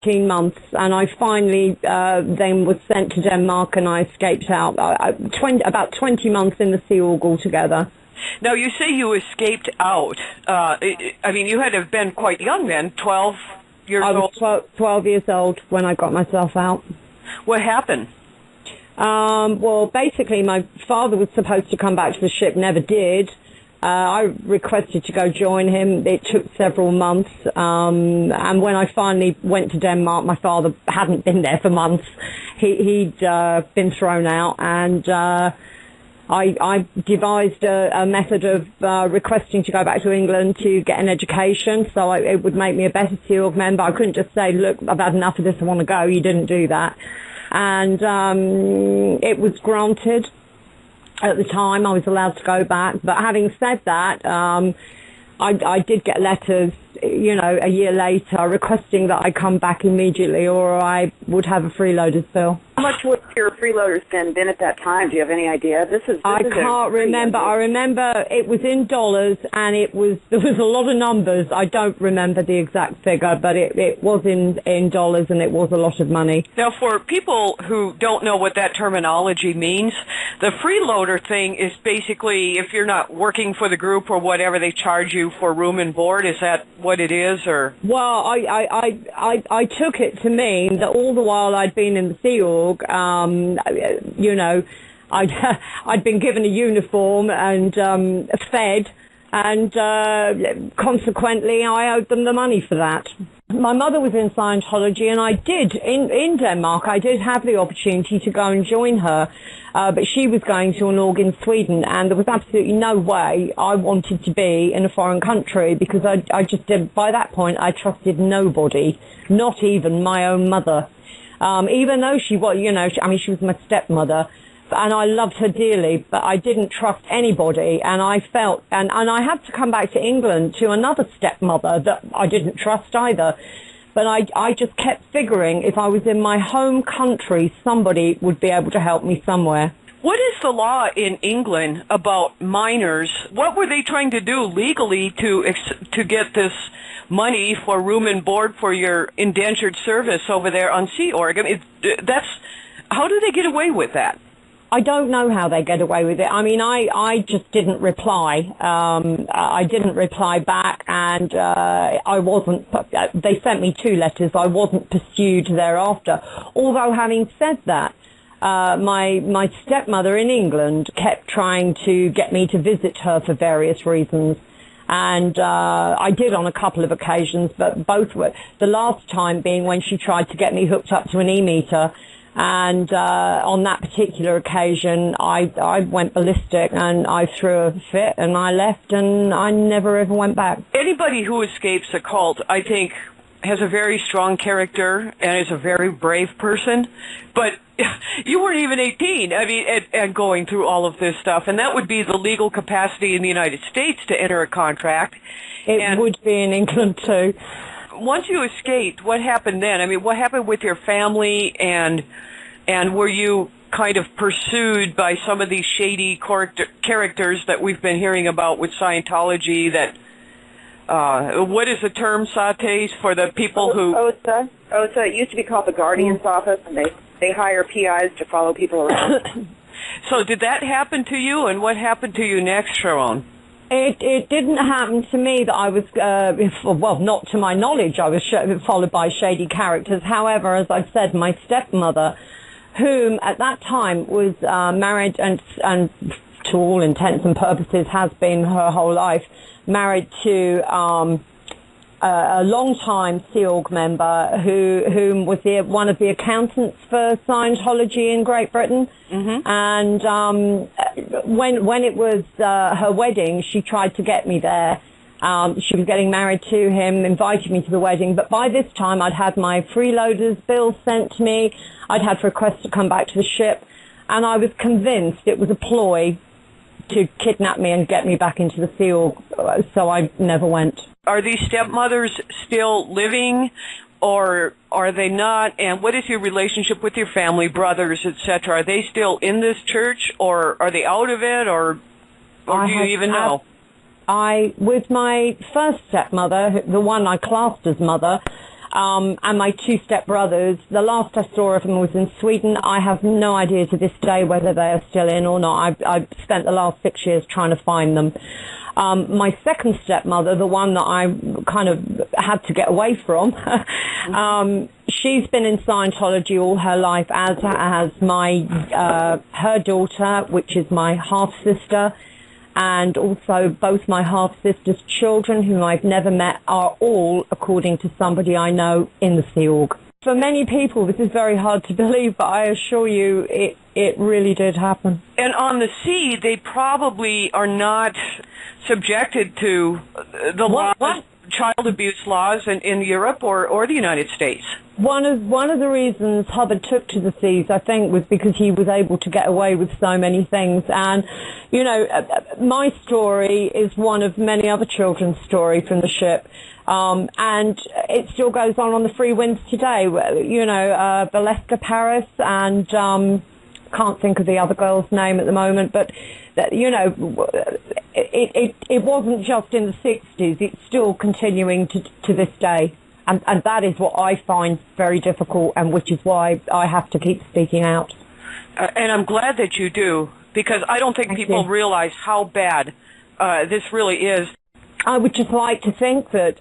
18 months, and I finally then was sent to Denmark, and I escaped out. About 20 months in the Sea Org altogether. Now, you say you escaped out. I mean, you had to have been quite young then, 12 years old? I was 12 years old when I got myself out. What happened? Well, basically, my father was supposed to come back to the ship, never did. I requested to go join him. It took several months. And when I finally went to Denmark, my father hadn't been there for months. He'd been thrown out, and I devised a method of requesting to go back to England to get an education, so it would make me a better Sea Org member. I couldn't just say, look, I've had enough of this, I want to go. You didn't do that. And it was granted. At the time, I was allowed to go back. But having said that, I did get letters, a year later requesting that I come back immediately or I would have a freeloader's bill. How much would your freeloaders been at that time? Do you have any idea? I can't remember. I remember it was in dollars, and there was a lot of numbers. I don't remember the exact figure, but it was in dollars, and it was a lot of money. Now, for people who don't know what that terminology means, the freeloader thing is basically if you're not working for the group or whatever, they charge you for room and board. Is that what it is, or? Well, I took it to mean that all the while I'd been in the Sea Org, I'd been given a uniform and fed, and consequently I owed them the money for that. My mother was in Scientology, and I did, in Denmark, I did have the opportunity to go and join her, but she was going to an org in Sweden, and there was absolutely no way I wanted to be in a foreign country, because I just did, by that point, I trusted nobody, not even my own mother. Even though she was, she was my stepmother, and I loved her dearly, but I didn't trust anybody, and I felt, and I had to come back to England to another stepmother that I didn't trust either. But I just kept figuring if I was in my home country, somebody would be able to help me somewhere. What is the law in England about minors? What were they trying to do legally to get this money for room and board for your indentured service over there on Sea Org? I mean, how do they get away with that? I don't know how they get away with it. I mean, I just didn't reply. I didn't reply back, and they sent me 2 letters. I wasn't pursued thereafter. Although, having said that, my stepmother in England kept trying to get me to visit her for various reasons. And I did on a couple of occasions, but both were, the last time being when she tried to get me hooked up to an e-meter. And on that particular occasion, I went ballistic, and I threw a fit, and I left, and I never ever went back. Anybody who escapes a cult, I think, has a very strong character and is a very brave person. But you weren't even 18, I mean, and going through all of this stuff, and that would be the legal capacity in the United States to enter a contract. It would be in England, too. Once you escaped, what happened then? I mean, what happened with your family, and were you kind of pursued by some of these shady characters that we've been hearing about with Scientology? That what is the term, Sates, for the people who? OSA. It used to be called the Guardian's Office, and they hire PIs to follow people around. So did that happen to you, and what happened to you next, Sharon? It didn't happen to me that I was, well, not to my knowledge, I was followed by shady characters. However, as I said, my stepmother, whom at that time was married and to all intents and purposes has been her whole life, married to a long-time Sea Org member whom was one of the accountants for Scientology in Great Britain. Mm-hmm. And when it was her wedding, she tried to get me there. She was getting married to him, invited me to the wedding, but by this time I'd had my freeloader's bill sent to me. I'd had requests to come back to the ship, and I was convinced it was a ploy to kidnap me and get me back into the Sea Org, so I never went. Are these stepmothers still living, or are they not? And what is your relationship with your family, brothers, etc.? Are they still in this church, or are they out of it, or do you even know? With my first stepmother, the one I classed as mother, and my two stepbrothers. The last I saw of them was in Sweden. I have no idea to this day whether they are still in or not. I've spent the last 6 years trying to find them. My second stepmother, the one that I kind of had to get away from, she's been in Scientology all her life, as has her daughter, which is my half-sister, and also both my half-sister's children, whom I've never met, are all, according to somebody I know, in the Sea Org. For many people, this is very hard to believe, but I assure you it really did happen. And on the sea, they probably are not subjected to the laws, child abuse laws in Europe or the United States. One of the reasons Hubbard took to the seas, I think, was because he was able to get away with so many things. And, you know, my story is one of many other children's stories from the ship. And it still goes on the free winds today. You know, Valeska Paris and can't think of the other girl's name at the moment, but you know, it wasn't just in the 60s. It's still continuing to this day. And that is what I find very difficult, and which is why I have to keep speaking out. And I'm glad that you do, because I don't think people realize how bad this really is. I would just like to think that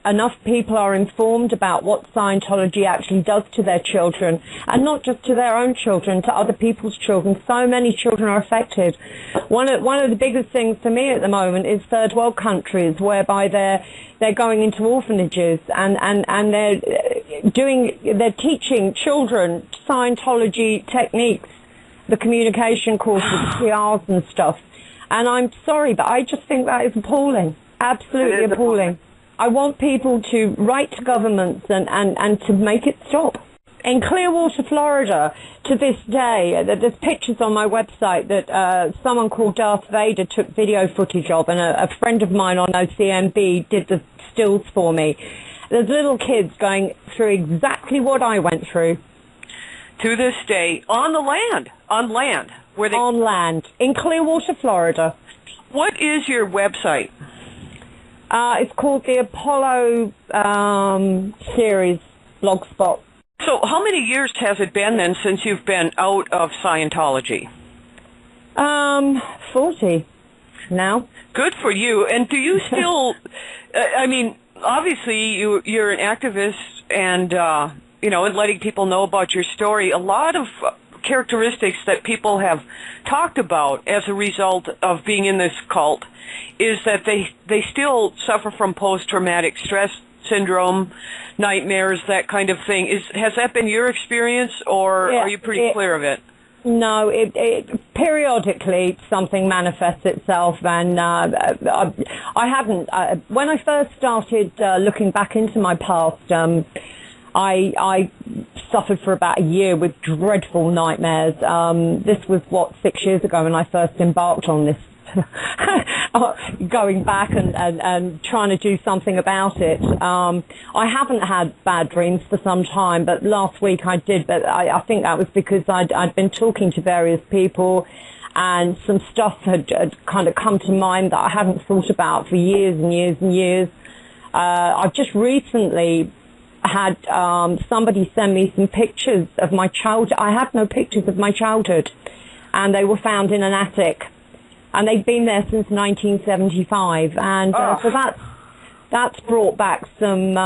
enough people are informed about what Scientology actually does to their children, and not just to their own children, to other people's children. So many children are affected. One of the biggest things for me at the moment is third world countries, whereby they're going into orphanages and they're teaching children Scientology techniques, the communication courses, PRs and stuff. And I'm sorry, but I just think that is appalling. Absolutely appalling. I want people to write to governments and to make it stop. In Clearwater, Florida, to this day, there's pictures on my website that someone called Darth Vader took video footage of, and a friend of mine on OCMB did the stills for me. There's little kids going through exactly what I went through. To this day, on land. On land, in Clearwater, Florida. What is your website? It's called the Apollo series, Blogspot. So how many years has it been then since you've been out of Scientology? 40 now. Good for you. And do you still, I mean, obviously you're an activist and, you know, and letting people know about your story. A lot of characteristics that people have talked about as a result of being in this cult is that they still suffer from post-traumatic stress syndrome, nightmares, that kind of thing. Has that been your experience, or are you pretty clear of it? No, it periodically something manifests itself, and I haven't. When I first started looking back into my past, I suffered for about a year with dreadful nightmares. This was, 6 years ago when I first embarked on this, going back and trying to do something about it. I haven't had bad dreams for some time, but last week I did, but I think that was because I'd been talking to various people, and some stuff had kind of come to mind that I hadn't thought about for years and years and years. I've just recently had somebody send me some pictures of my childhood. I had no pictures of my childhood, and they were found in an attic, and they've been there since 1975, and so that's brought back some,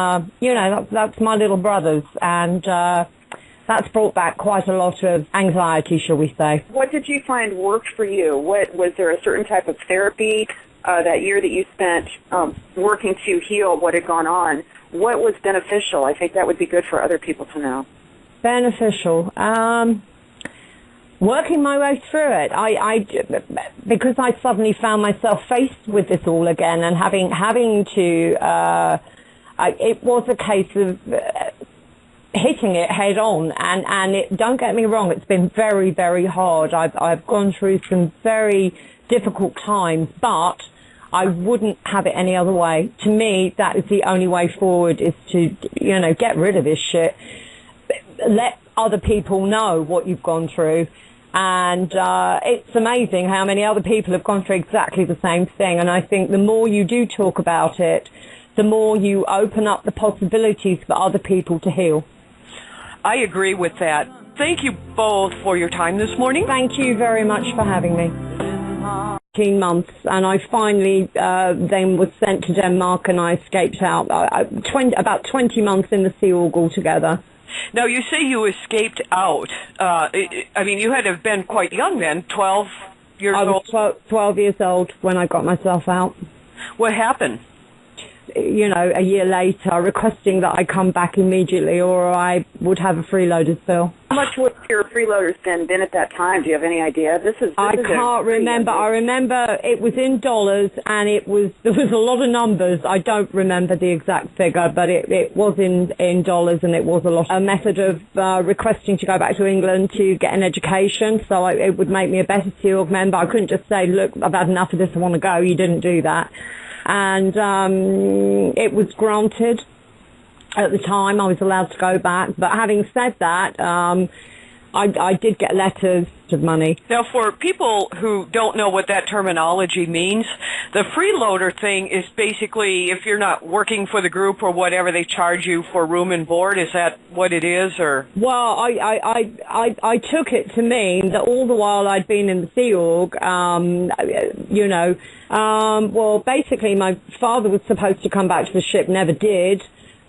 you know, that's my little brothers, and that's brought back quite a lot of anxiety, shall we say. What did you find worked for you? Was there a certain type of therapy that year that you spent working to heal what had gone on? What was beneficial? I think that would be good for other people to know. Beneficial. Working my way through it. Because I suddenly found myself faced with this all again, and having to, it was a case of hitting it head on, and it, don't get me wrong, it's been very, very hard. I've gone through some very difficult times, but I wouldn't have it any other way. To me, that is the only way forward, is to, you know, get rid of this shit. Let other people know what you've gone through. And it's amazing how many other people have gone through exactly the same thing. And I think the more you do talk about it, the more you open up the possibilities for other people to heal. I agree with that. Thank you both for your time this morning. Thank you very much for having me. 18 months, and I finally then was sent to Denmark, and I escaped out. About 20 months in the Sea Org altogether. Now, you say you escaped out. I mean, you had to have been quite young then, 12 years old? I was 12 years old when I got myself out. What happened? You know, a year later, requesting that I come back immediately or I would have a freeloader's bill. How much would your freeloaders been at that time? Do you have any idea? I can't remember. I remember it was in dollars, and there was a lot of numbers. I don't remember the exact figure, but it was in dollars, and it was a lot. A method of requesting to go back to England to get an education, so it would make me a better Sea Org member. I couldn't just say, look, I've had enough of this, I want to go. You didn't do that. And it was granted. At the time, I was allowed to go back. But having said that, I did get letters of money. Now, for people who don't know what that terminology means, the freeloader thing is basically if you're not working for the group or whatever, they charge you for room and board. Is that what it is, or? Well, I took it to mean that all the while I'd been in the Sea Org, you know, well, basically my father was supposed to come back to the ship, never did.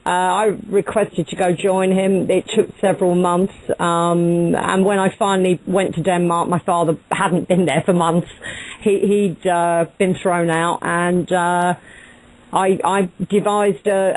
I requested to go join him. It took several months, and when I finally went to Denmark, my father hadn't been there for months. He'd been thrown out, and I devised a